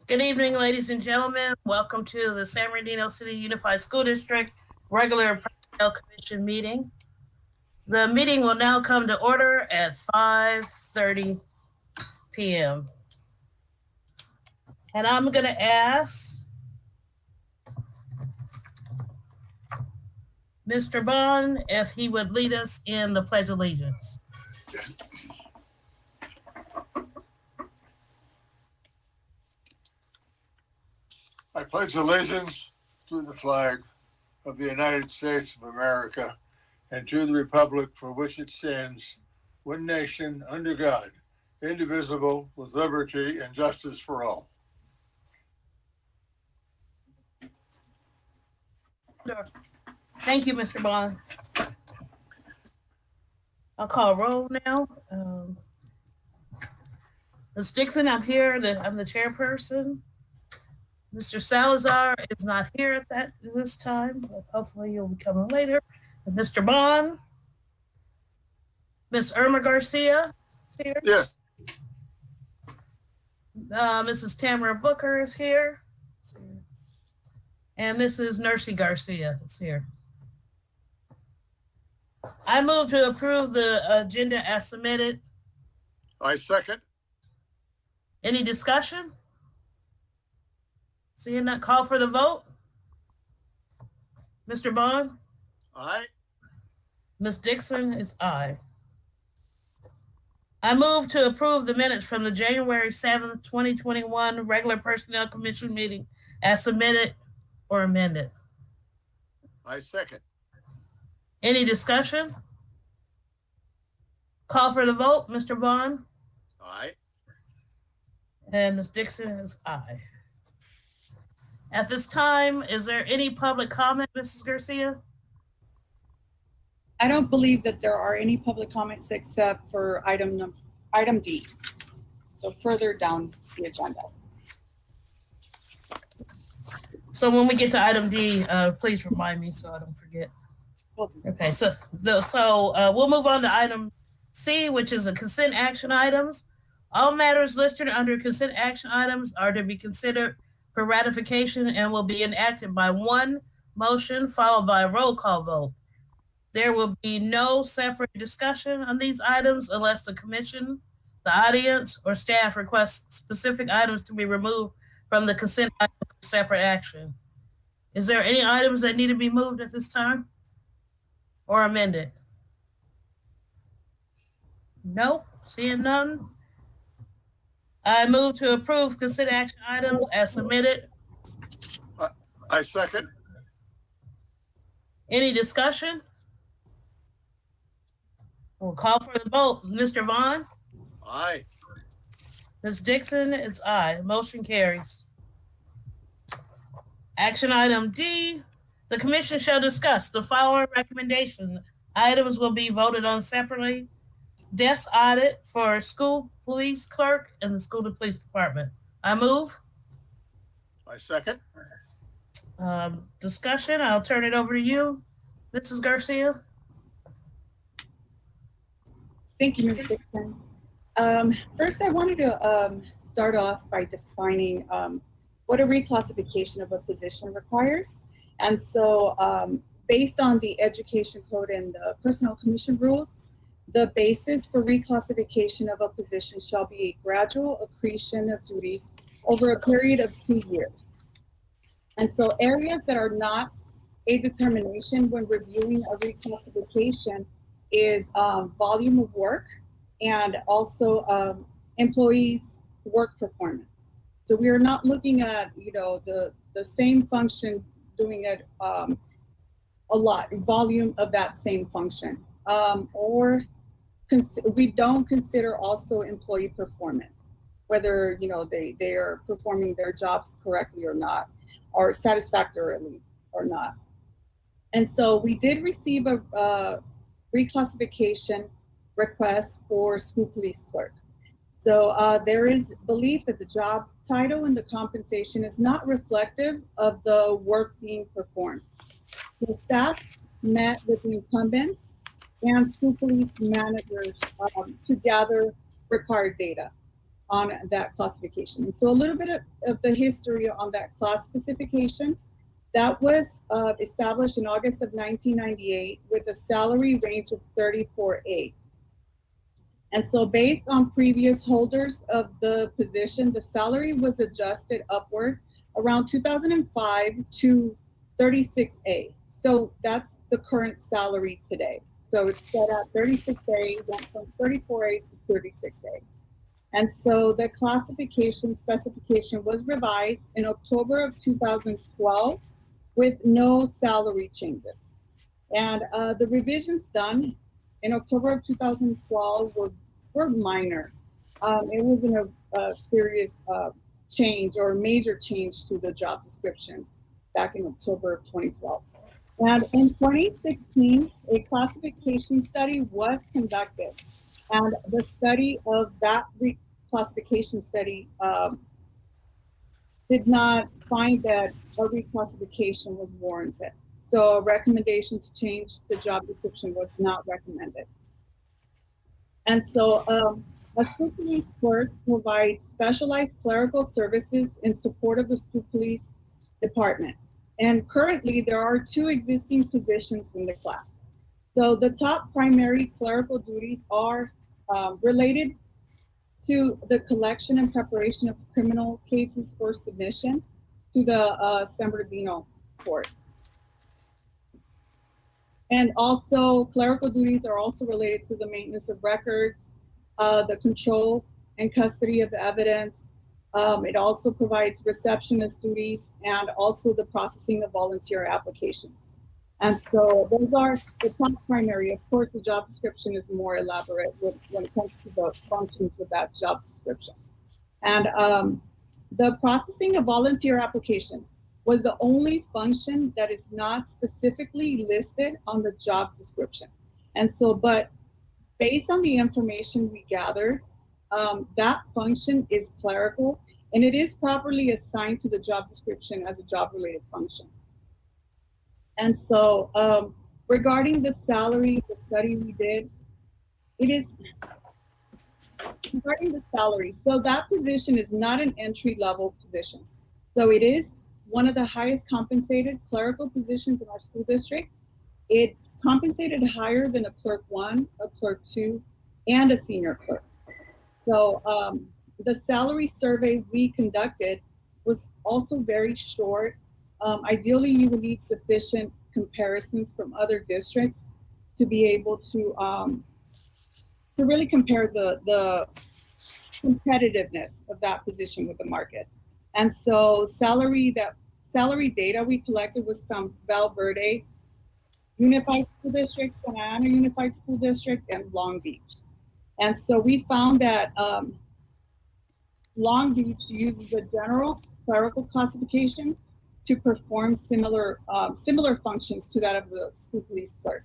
Good evening, ladies and gentlemen. Welcome to the San Bernardino City Unified School District Regular Personnel Commission meeting. The meeting will now come to order at 5:30 p.m. And I'm going to ask Mr. Bond if he would lead us in the Pledge of Allegiance. I pledge allegiance to the flag of the United States of America and to the republic for which it stands, one nation, under God, indivisible, with liberty and justice for all. Thank you, Mr. Bond. I'll call roll now. Ms. Dixon, I'm here. I'm the chairperson. Mr. Salazar is not here at this time, but hopefully he'll be coming later. And Mr. Bond, Miss Irma Garcia is here. Yes. Mrs. Tamara Booker is here. And Mrs. Nursey Garcia is here. I move to approve the agenda as submitted. I second. Any discussion? Seeing that, call for the vote. Mr. Bond? Aye. Ms. Dixon is aye. I move to approve the minutes from the January 7th, 2021 regular Personnel Commission meeting as submitted or amended. I second. Any discussion? Call for the vote. Mr. Vaughn? Aye. And Ms. Dixon is aye. At this time, is there any public comment, Mrs. Garcia? I don't believe that there are any public comments except for item D. So further down the agenda. So when we get to item D, please remind me so I don't forget. Okay, so we'll move on to item C, which is the consent action items. All matters listed under consent action items are to be considered for ratification and will be enacted by one motion followed by a roll call vote. There will be no separate discussion on these items unless the commission, the audience, or staff requests specific items to be removed from the consent item for separate action. Is there any items that need to be moved at this time or amended? No, seeing none. I move to approve consent action items as submitted. I second. Any discussion? We'll call for the vote. Mr. Vaughn? Aye. Ms. Dixon is aye. Motion carries. Action item D, the commission shall discuss the following recommendation. Items will be voted on separately. Desk audit for school police clerk and the school police department. I move. I second. Discussion, I'll turn it over to you, Mrs. Garcia. Thank you, Ms. Dixon. First, I wanted to start off by defining what a reclassification of a position requires. And so based on the education code and the personnel commission rules, the basis for reclassification of a position shall be a gradual accretion of duties over a period of 2 years. And so areas that are not a determination when reviewing a reclassification is volume of work and also employees' work performance. So we are not looking at, the same function doing it a lot, volume of that same function. We don't consider also employee performance, whether they are performing their jobs correctly or not, or satisfactorily or not. And so we did receive a reclassification request for school police clerk. So there is belief that the job title and the compensation is not reflective of the work being performed. The staff met with the incumbents and school police managers to gather required data. on that classification. And so a little bit of the history on that class specification. That was established in August of 1998 with a salary range of 34A. And so based on previous holders of the position, the salary was adjusted upward around 2005 to 36A. So that's the current salary today. So it's set at 36A, went from 34A to 36A. And so the classification specification was revised in October of 2012 with no salary changes. And the revisions done in October of 2012 were minor. It wasn't a serious change or major change to the job description back in October of 2012. And in 2016, a classification study was conducted. And the study of that reclassification study did not find that a reclassification was warranted. So a recommendation to change the job description was not recommended. And so a school police clerk provides specialized clerical services in support of the school police department. And currently there are 2 existing positions in the class. So the top primary clerical duties are related to the collection and preparation of criminal cases for submission to the San Bernardino court. And also clerical duties are also related to the maintenance of records, the control and custody of the evidence. It also provides receptionist duties and also the processing of volunteer applications. And so those are the top primary. Of course, the job description is more elaborate when it comes to the functions of that job description. And the processing of volunteer application was the only function that is not specifically listed on the job description. And so, but based on the information we gathered, that function is clerical and it is properly assigned to the job description as a job-related function. And so regarding the salary, the study we did, it is regarding the salary. So that position is not an entry-level position. So it is one of the highest compensated clerical positions in our school district. It's compensated higher than a clerk 1, a clerk 2, and a senior clerk. So the salary survey we conducted was also very short. Ideally, you would need sufficient comparisons from other districts to be able to really compare the competitiveness of that position with the market. And so salary data we collected was from Val Verde Unified School District, Santa Ana Unified School District, and Long Beach. And so we found that Long Beach uses a general clerical classification to perform similar functions to that of the school police clerk.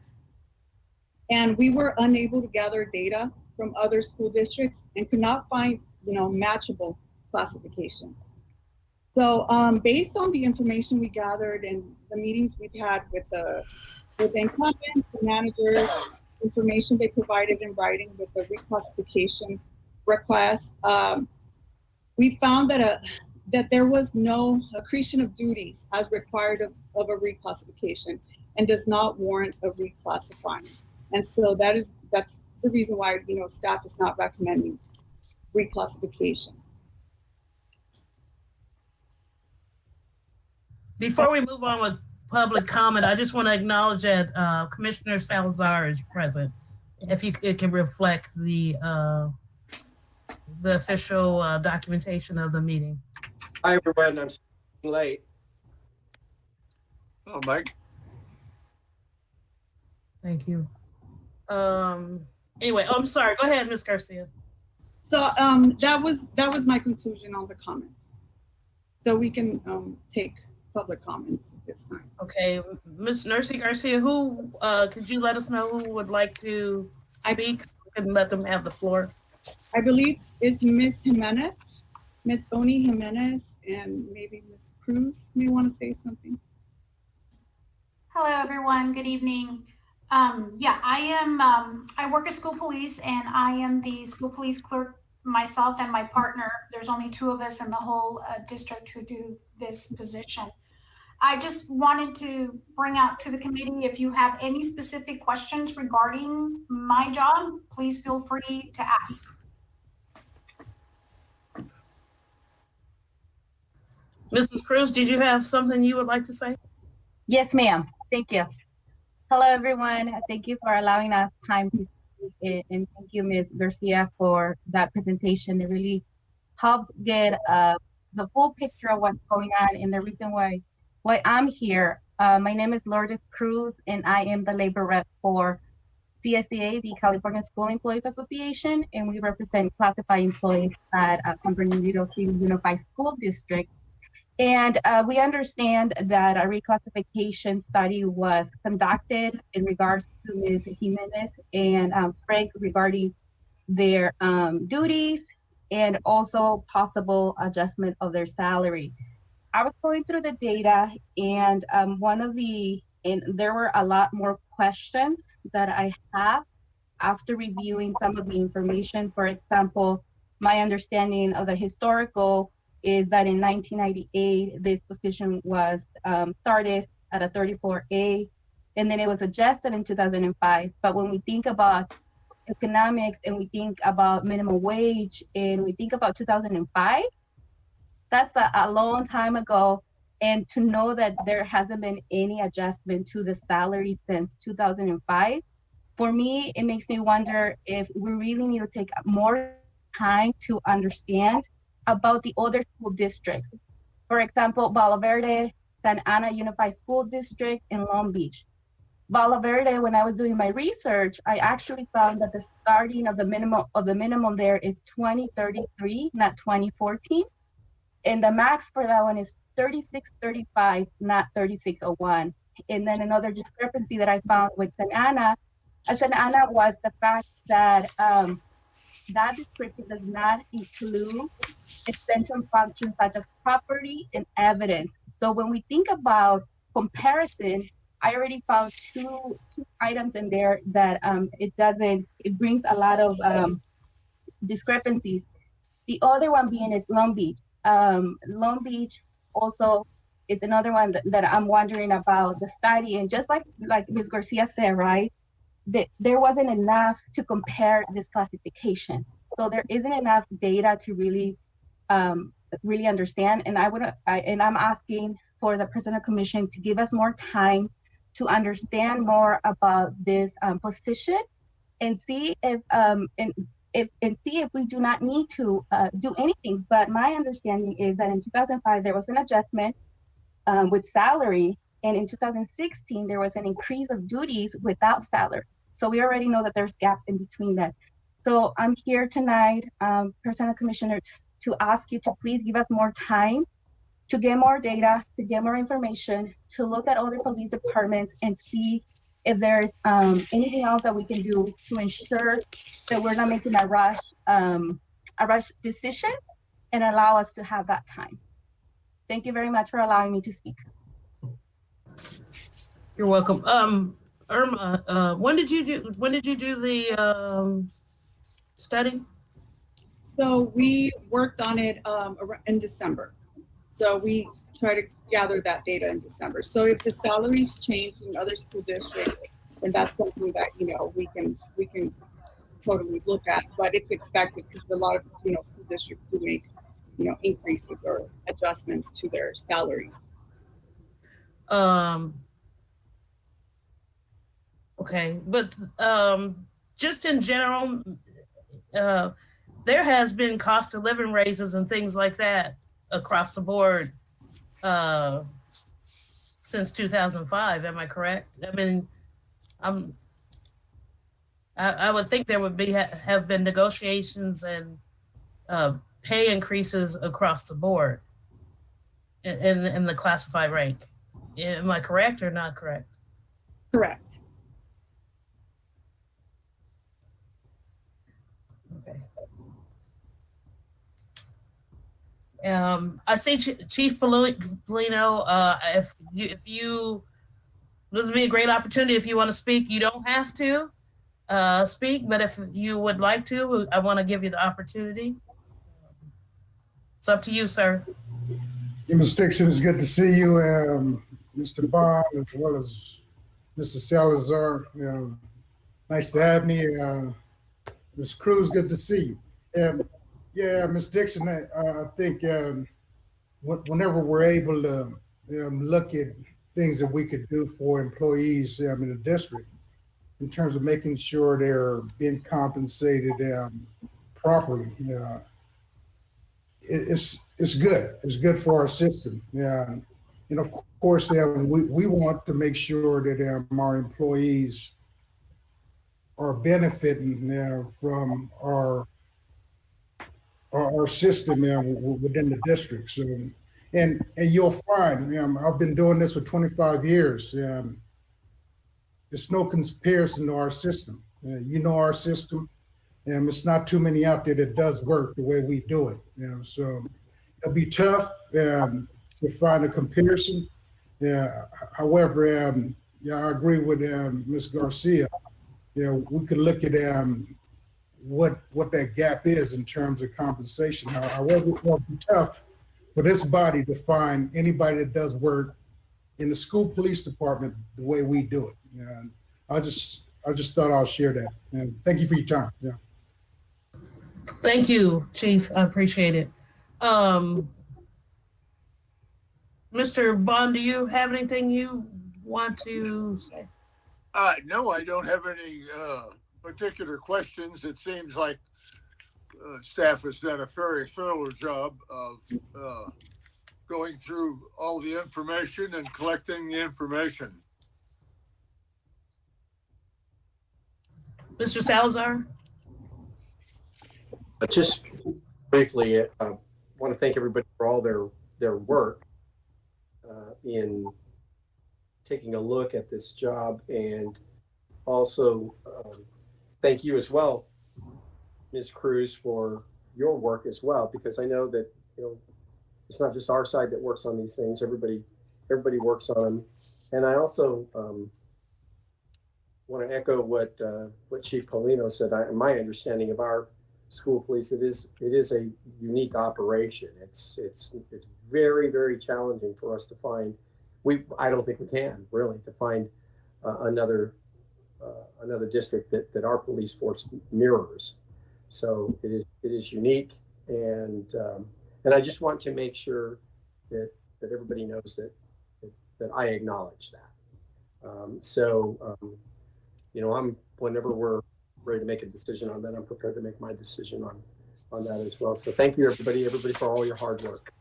And we were unable to gather data from other school districts and could not find, matchable classifications. So based on the information we gathered and the meetings we've had with the incumbents, the managers, information they provided in writing with the reclassification request, we found that there was no accretion of duties as required of a reclassification and does not warrant a reclassifying. And so that's the reason why staff is not recommending reclassification. Before we move on with public comment, I just want to acknowledge that Commissioner Salazar is present. If it can reflect the official documentation of the meeting. Hi, everyone. I'm late. Oh, Mike. Thank you. Anyway, I'm sorry. Go ahead, Ms. Garcia. So that was my conclusion on the comments. So we can take public comments at this time. Okay, Ms. Nursey Garcia, who could you let us know who would like to speak so we can let them have the floor? I believe it's Ms. Jimenez, Ms. Oni Jimenez, and maybe Ms. Cruz may want to say something. Hello, everyone. Good evening. I work at school police and I am the school police clerk myself and my partner, there's only two of us in the whole district who do this position. I just wanted to bring out to the committee, if you have any specific questions regarding my job, please feel free to ask. Mrs. Cruz, did you have something you would like to say? Yes, ma'am. Thank you. Hello, everyone. Thank you for allowing us time to speak, and thank you, Ms. Garcia, for that presentation. It really helps get the full picture of what's going on and the reason why I'm here. My name is Lourdes Cruz, and I am the labor rep for CSEA, the California School Employees Association, and we represent classified employees at San Bernardino City Unified School District. And we understand that a reclassification study was conducted in regards to Ms. Jimenez and Frank regarding their duties and also possible adjustment of their salary. I was going through the data, and there were a lot more questions that I have after reviewing some of the information. For example, my understanding of the historical is that in 1998, this position was started at a 34A, and then it was adjusted in 2005. But when we think about economics and we think about minimum wage and we think about 2005, that's a long time ago. And to know that there hasn't been any adjustment to the salary since 2005, for me, it makes me wonder if we really need to take more time to understand about the other school districts. For example, Bala Verde, San Ana Unified School District, and Long Beach. Bala Verde, when I was doing my research, I actually found that the starting of the minimum there is 2033, not 2014. And the max for that one is 3635, not 3601. And then another discrepancy that I found with San Ana was the fact that that description does not include essential functions such as property and evidence. So when we think about comparison, I already found two items in there that it brings a lot of discrepancies. The other one being is Long Beach. Long Beach also is another one that I'm wondering about the study. And just like Ms. Garcia said, right, there wasn't enough to compare this classification. So there isn't enough data to really understand. And I'm asking for the Personnel Commission to give us more time to understand more about this position and see if we do not need to do anything. But my understanding is that in 2005 there was an adjustment with salary, and in 2016 there was an increase of duties without salary. So we already know that there's gaps in between that. So I'm here tonight, Personnel Commissioner, to ask you to please give us more time to get more data, to get more information, to look at other police departments and see if there's anything else that we can do to ensure that we're not making a rush decision and allow us to have that time. Thank you very much for allowing me to speak. You're welcome. Irma, when did you do the study? So we worked on it in December. So we try to gather that data in December. So if the salaries change in other school districts, then that's something that we can totally look at. But it's expected because a lot of school districts do make increases or adjustments to their salaries. Okay, but just in general, there has been cost of living raises and things like that across the board since 2005. Am I correct? I mean, I would think there would have been negotiations and pay increases across the board in the classified rank. Am I correct or not correct? Correct. Okay. I see Chief Polino. If you, this would be a great opportunity if you want to speak. You don't have to, speak, but if you would like to, I want to give you the opportunity. It's up to you, sir. Ms. Dixon, it's good to see you, Mr. Bond, as well as Mr. Salazar. Nice to have me. Ms. Cruz, good to see you. Yeah, Ms. Dixon, I think whenever we're able to look at things that we could do for employees in the district, in terms of making sure they're being compensated properly, it's good. It's good for our system. And of course, we want to make sure that our employees are benefiting from our system within the district. So, and you'll find, I've been doing this for 25 years. It's no comparison to our system. You know our system, and it's not too many out there that does work the way we do it. So it'll be tough to find a comparison. However, I agree with Ms. Garcia. We could look at what that gap is in terms of compensation. However, it will be tough for this body to find anybody that does work in the school police department the way we do it. And I just thought I'll share that. And thank you for your time. Yeah. Thank you, Chief. I appreciate it. Mr. Bond, do you have anything you want to say? No, I don't have any particular questions. It seems like staff has done a very thorough job of going through all the information and collecting the information. Mr. Salazar? Just briefly, I want to thank everybody for all their work in taking a look at this job, and also thank you as well, Ms. Cruz, for your work as well, because I know that it's not just our side that works on these things. Everybody works on them, and I also want to echo what Chief Paulino said. My understanding of our school police, it is a unique operation. It's very, very challenging for us to find. I don't think we can really to find another district that our police force mirrors. So it is unique, and I just want to make sure that everybody knows that I acknowledge that. Whenever we're ready to make a decision on that, I'm prepared to make my decision on that as well. So thank you, everybody for all your hard work.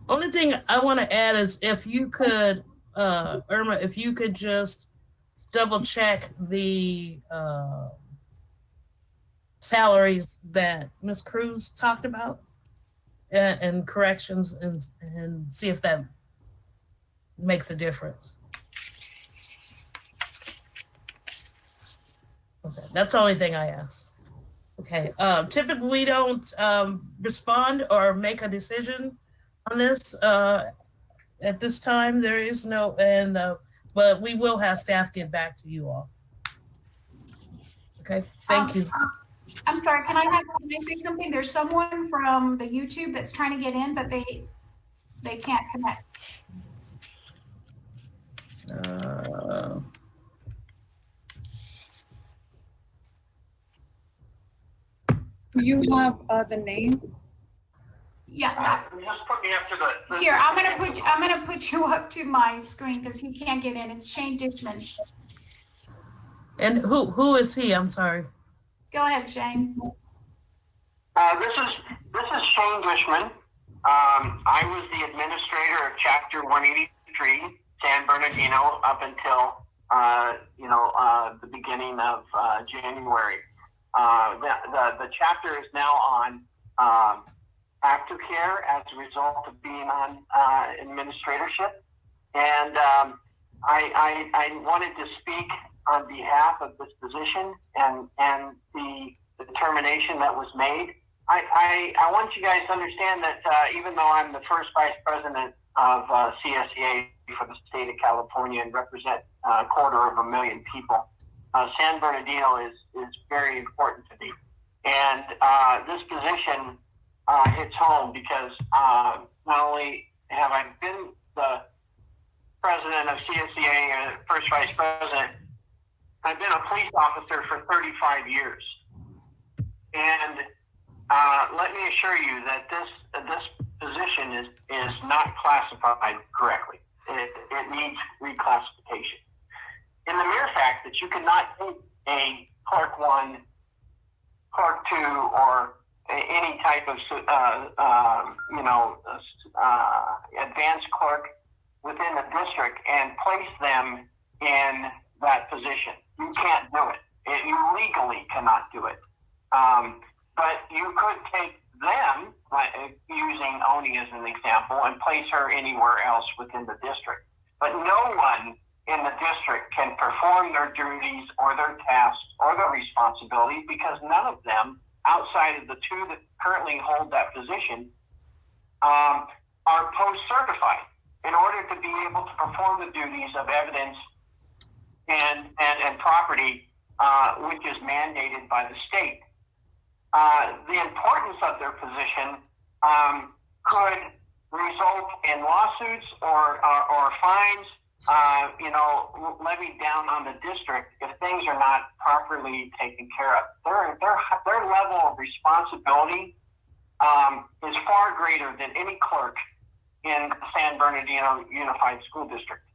Only thing I want to add is if you could, Irma, if you could just double check the salaries that Ms. Cruz talked about and corrections and see if that makes a difference. Okay, that's the only thing I asked. Okay, typically we don't respond or make a decision on this at this time. There is no, but we will have staff get back to you all. Okay, thank you. I'm sorry, can I say something? There's someone from the YouTube that's trying to get in, but they can't connect. Do you have the name? Yeah. Just put me up to the. Here, I'm gonna put you up to my screen because he can't get in. It's Shane Dishman. And who is he? I'm sorry. Go ahead, Shane. This is Shane Dishman. I was the administrator of Chapter 183, San Bernardino, up until the beginning of January. The chapter is now on active care as a result of being on administratorship, and I wanted to speak on behalf of this position and the determination that was made. I want you guys to understand that even though I'm the first vice president of CSEA for the state of California and represent a 250,000 people. San Bernardino is very important to me. And this position hits home because not only have I been the president of CSEA, first vice president, I've been a police officer for 35 years. And let me assure you that this position is not classified correctly. It needs reclassification. In the mere fact that you cannot take a Clerk 1, Clerk 2, or any type of advanced clerk within the district and place them in that position. You can't do it. You legally cannot do it. But you could take them, using Oni as an example, and place her anywhere else within the district. But no one in the district can perform their duties or their tasks or their responsibilities because none of them, outside of the two that currently hold that position, are post-certified in order to be able to perform the duties of evidence and property, which is mandated by the state. The importance of their position could result in lawsuits or fines, levied down on the district if things are not properly taken care of. Their level of responsibility is far greater than any clerk in the San Bernardino Unified School District.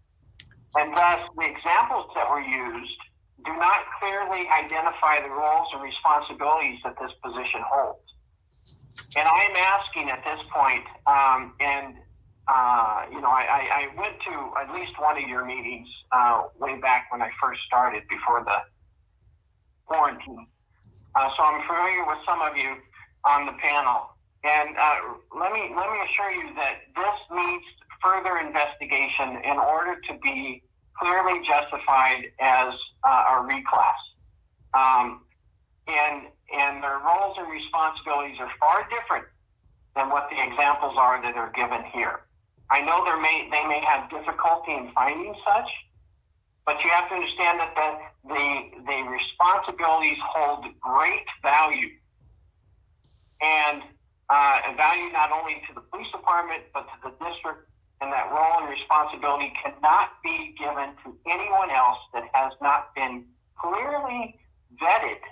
And thus, the examples that were used do not clearly identify the roles and responsibilities that this position holds. And I'm asking at this point, I went to at least one of your meetings way back when I first started before the quarantine. So I'm familiar with some of you on the panel. And let me assure you that this needs further investigation in order to be clearly justified as a reclass. And their roles and responsibilities are far different than what the examples are that are given here. I know they may have difficulty in finding such, but you have to understand that the responsibilities hold great value, and value not only to the police department but to the district. And that role and responsibility cannot be given to anyone else that has not been clearly vetted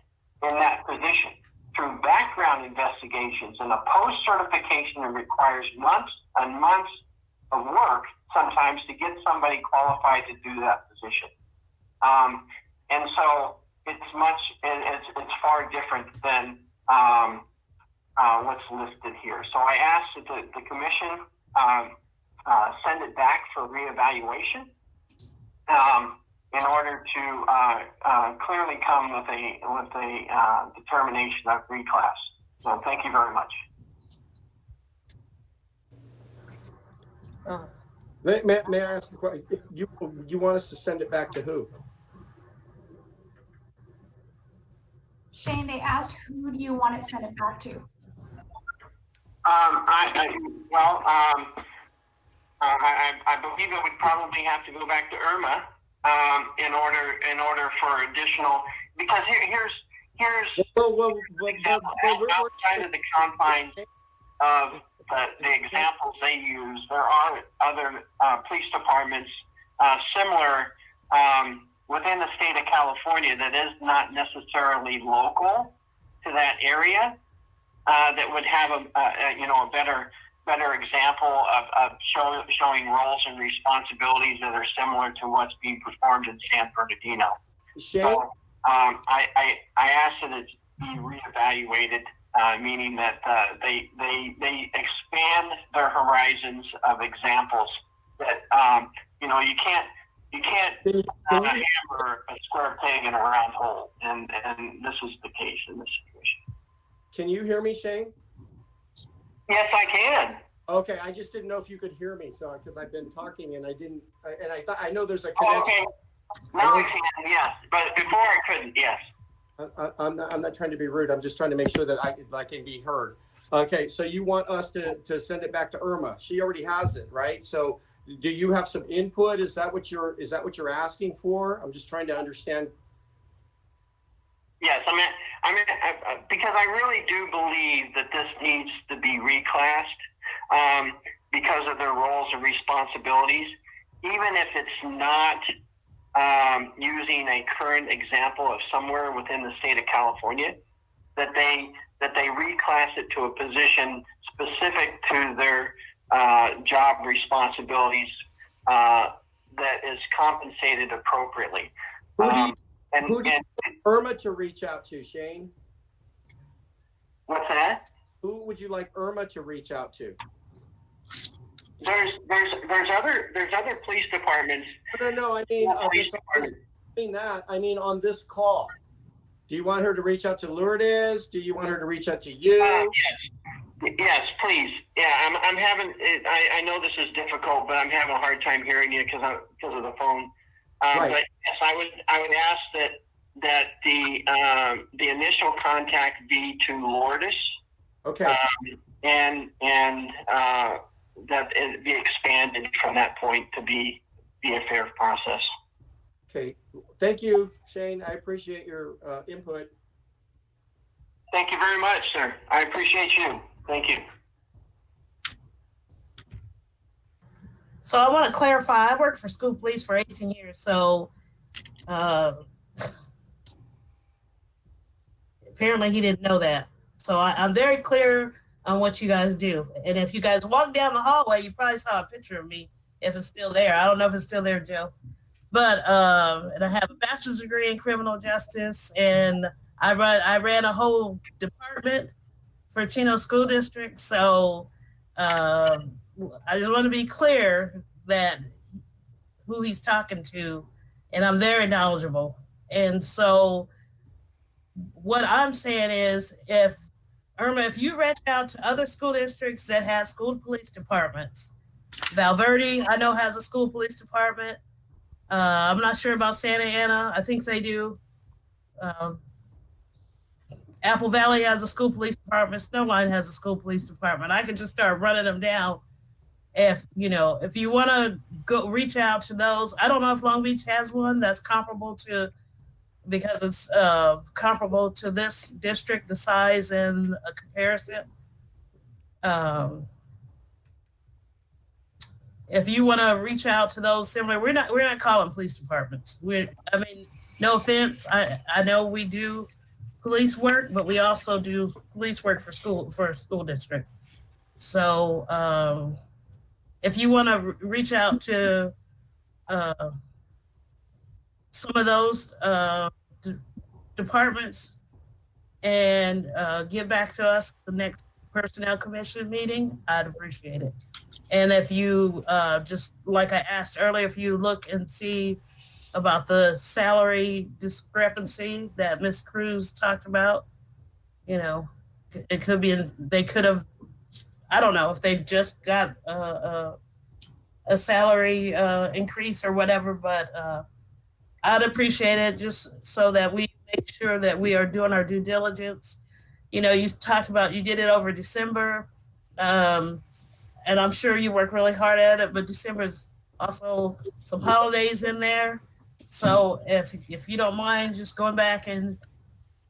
in that position through background investigations and a post-certification that requires months and months of work sometimes to get somebody qualified to do that position. And so it's far different than what's listed here. So I asked that the commission send it back for reevaluation in order to clearly come with a determination of reclass. So thank you very much. May I ask a question? You want us to send it back to who? Shane, they asked, who do you want it sent it back to? I believe it would probably have to go back to Irma in order for additional, because here's outside of the confines of the examples they use, there are other police departments similar within the state of California that is not necessarily local to that area that would have a better example of showing roles and responsibilities that are similar to what's being performed in San Bernardino. Shane? So I ask that it be reevaluated, meaning that they expand their horizons of examples that you can't hammer a square peg in a round hole, and this is the case in this situation. Can you hear me, Shane? Yes, I can. Okay, I just didn't know if you could hear me, so because I've been talking and I didn't, and I thought I know there's a connection. Okay, now I can, yes, but before I couldn't, yes. I'm not trying to be rude. I'm just trying to make sure that I can be heard. Okay, so you want us to send it back to Irma? She already has it, right? So do you have some input? Is that what you're asking for? I'm just trying to understand. Yes, because I really do believe that this needs to be reclassed because of their roles and responsibilities, even if it's not using a current example of somewhere within the state of California, that they reclass it to a position specific to their job responsibilities that is compensated appropriately. Who do you Irma to reach out to, Shane? What's that? Who would you like Irma to reach out to? There's other police departments. No. I mean on this call. Do you want her to reach out to Lourdes? Do you want her to reach out to you? Yes, please. Yeah, I'm having. I know this is difficult, but I'm having a hard time hearing you because of the phone. Right. But yes, I would ask that the initial contact be to Lourdes. Okay. And that it be expanded from that point to be a fair process. Okay. Thank you, Shane. I appreciate your input. Thank you very much, sir. I appreciate you. Thank you. So I want to clarify, I worked for school police for 18 years, so apparently he didn't know that. So I'm very clear on what you guys do. And if you guys walk down the hallway, you probably saw a picture of me, if it's still there. I don't know if it's still there, Joe. But and I have a bachelor's degree in criminal justice, and I ran a whole department for Chino School District. So I just want to be clear that who he's talking to, and I'm very knowledgeable. And so what I'm saying is, Irma, if you reach out to other school districts that have school police departments, Valverde, I know, has a school police department. I'm not sure about Santa Ana. I think they do. Apple Valley has a school police department. Snowline has a school police department. I could just start running them down. If you want to go reach out to those, I don't know if Long Beach has one that's comparable to, because it's comparable to this district, the size and a comparison. If you want to reach out to those similar, we're not calling police departments. No offense. I know we do police work, but we also do police work for a school district. So if you want to reach out to some of those departments and get back to us at the next personnel commission meeting, I'd appreciate it. And if you just like I asked earlier, if you look and see about the salary discrepancy that Ms. Cruz talked about, it could be they could have, I don't know if they've just got a salary increase or whatever, but I'd appreciate it just so that we make sure that we are doing our due diligence. You talked about you did it over December, and I'm sure you work really hard at it, but December's also some holidays in there. So if you don't mind just going back and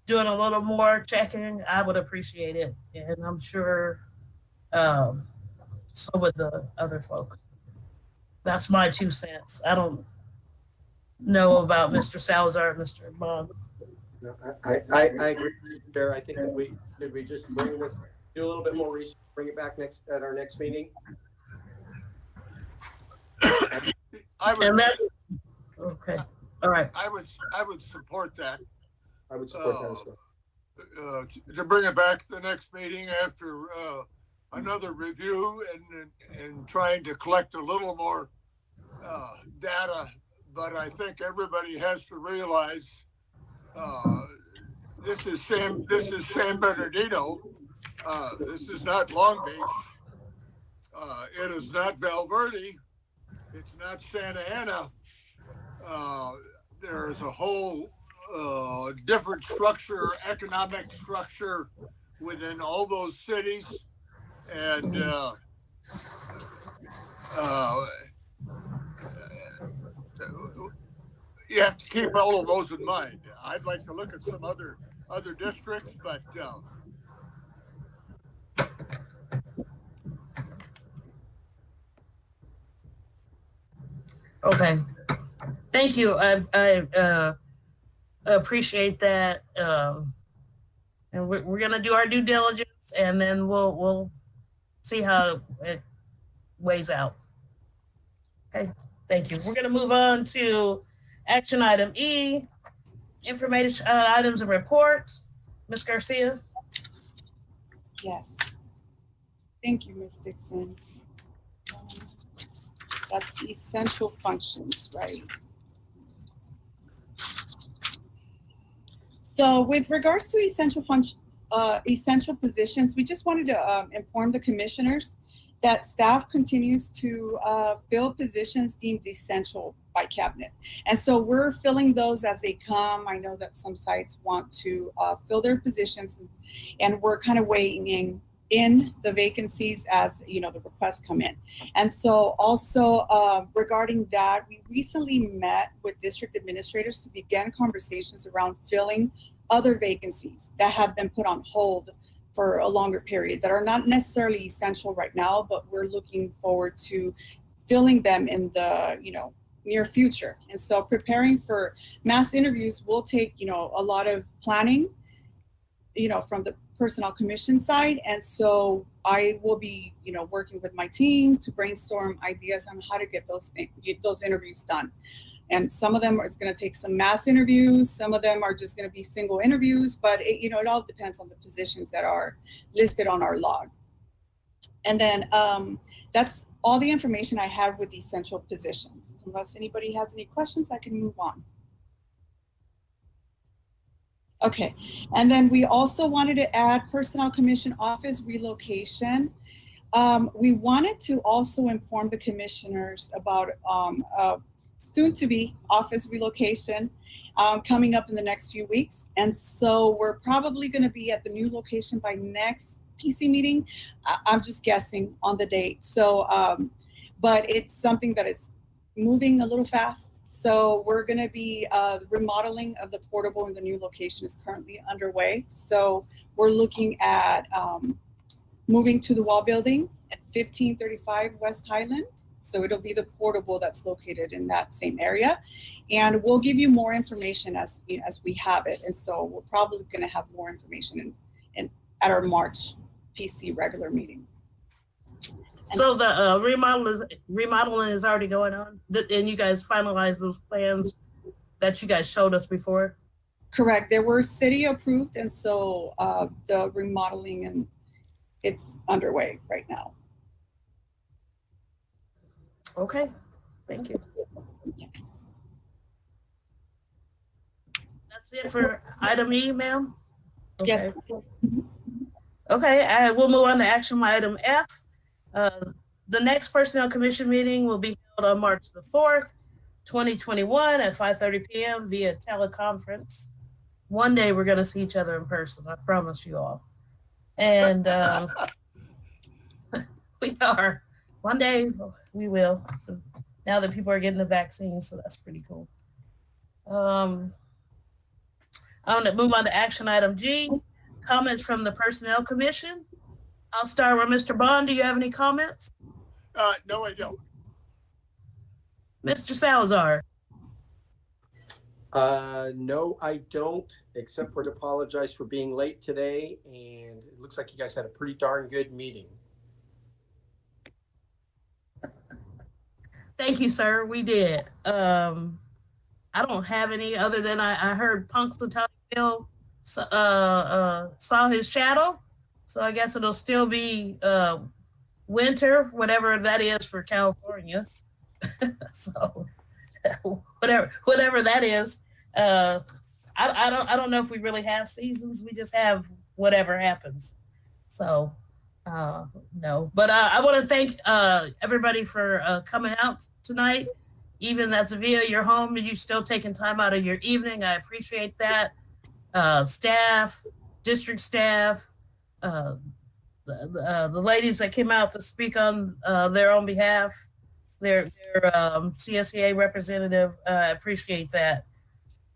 doing a little more checking, I would appreciate it. And I'm sure so would the other folks. That's my 2 cents. I don't know about Mr. Salazar and Mr. Bond. No, I agree there. I think that we just bring this, do a little bit more research, bring it back at our next meeting. Okay. All right. I would support that. I would support that as well. To bring it back to the next meeting after another review and trying to collect a little more data. But I think everybody has to realize this is San Bernardino. This is not Long Beach. It is not Valverde. It's not Santa Ana. There's a whole different structure, economic structure within all those cities. And you have to keep all of those in mind. I'd like to look at some other districts, but Okay. Thank you. I appreciate that. And we're gonna do our due diligence, and then we'll see how it weighs out. Okay. Thank you. We're gonna move on to action item E, information items and reports. Ms. Garcia. Yes. Thank you, Ms. Dixon. That's essential functions, right? So with regards to essential positions, we just wanted to inform the commissioners that staff continues to fill positions deemed essential by cabinet. And so we're filling those as they come. I know that some sites want to fill their positions, and we're kind of weighing in the vacancies as the requests come in. And so also regarding that, we recently met with district administrators to begin conversations around filling other vacancies that have been put on hold for a longer period, that are not necessarily essential right now, but we're looking forward to filling them in the near future. And so preparing for mass interviews will take a lot of planning from the personnel commission side. And so I will be working with my team to brainstorm ideas on how to get those interviews done. And some of them is going to take some mass interviews. Some of them are just going to be single interviews, but it all depends on the positions that are listed on our log. And then that's all the information I have with essential positions. Unless anybody has any questions, I can move on. Okay, and then we also wanted to add Personnel Commission Office relocation. We wanted to also inform the commissioners about soon-to-be office relocation coming up in the next few weeks. And so we're probably going to be at the new location by next PC meeting. I'm just guessing on the date. So, but it's something that is moving a little fast. So we're going to be remodeling of the portable in the new location is currently underway. So we're looking at moving to the wall building at 1535 West Highland. So it'll be the portable that's located in that same area. And we'll give you more information as we have it. And so we're probably going to have more information at our March PC regular meeting. So the remodeling is already going on, and you guys finalized those plans that you guys showed us before? Correct. They were city approved, and so the remodeling and it's underway right now. Okay, thank you. That's it for item E, ma'am? Okay. Yes. Okay, we'll move on to action item F. The next Personnel Commission meeting will be held on March the 4th, 2021 at 5:30 p.m. via teleconference. One day we're gonna see each other in person, I promise you all. And we are, one day we will, so now that people are getting the vaccine, so that's pretty cool. I'm gonna move on to action item G, comments from the Personnel Commission. I'll start with Mr. Bond. Do you have any comments? No, I don't. Mr. Salazar. No, I don't, except for to apologize for being late today. And it looks like you guys had a pretty darn good meeting. Thank you, sir. We did. I don't have any other than I heard Punxsutawney Phil saw his shadow. So I guess it'll still be winter, whatever that is for California. So whatever that is. I don't know if we really have seasons. We just have whatever happens. So no. But I want to thank everybody for coming out tonight. Even that's via your home, and you still taking time out of your evening. I appreciate that. Staff, district staff, the ladies that came out to speak on their own behalf, their CSEA representative. Appreciate that.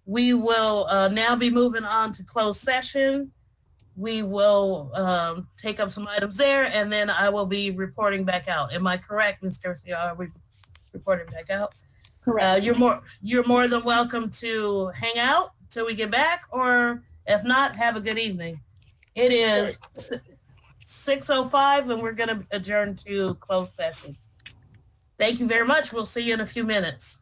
We will now be moving on to closed session. We will take up some items there, and then I will be reporting back out. Am I correct, Ms. Garcia? Are we reporting back out? Correct. You're more than welcome to hang out till we get back, or if not, have a good evening. It is 6:05, and we're going to adjourn to closed session. Thank you very much. We'll see you in a few minutes.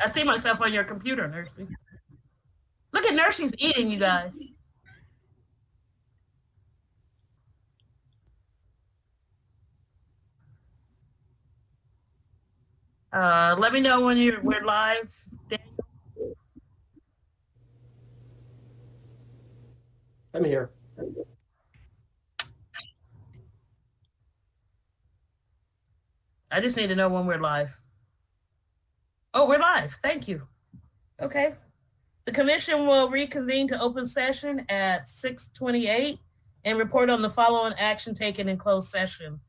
I see myself on your computer, Nursing. Look at Nursing's eating, you guys. Let me know when we're live. I'm here. I just need to know when we're live. Oh, we're live. Thank you. Okay. The commission will reconvene to open session at 6:28 and report on the following action taken in closed session.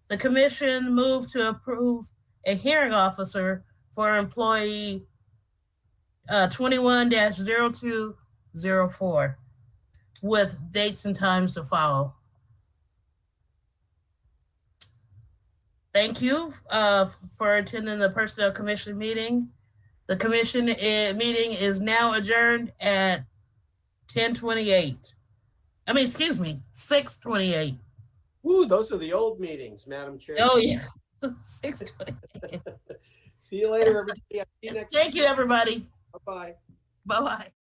The commission moved to approve a hearing officer for employee 21-0204 with dates and times to follow. Thank you for attending the Personnel Commission meeting. The commission meeting is now adjourned at 10:28. I mean, excuse me, 6:28. Woo, those are the old meetings, Madam Chair. Oh, yeah, 6:28. See you later, everybody. See you next Thank you, everybody. Bye-bye. Bye-bye.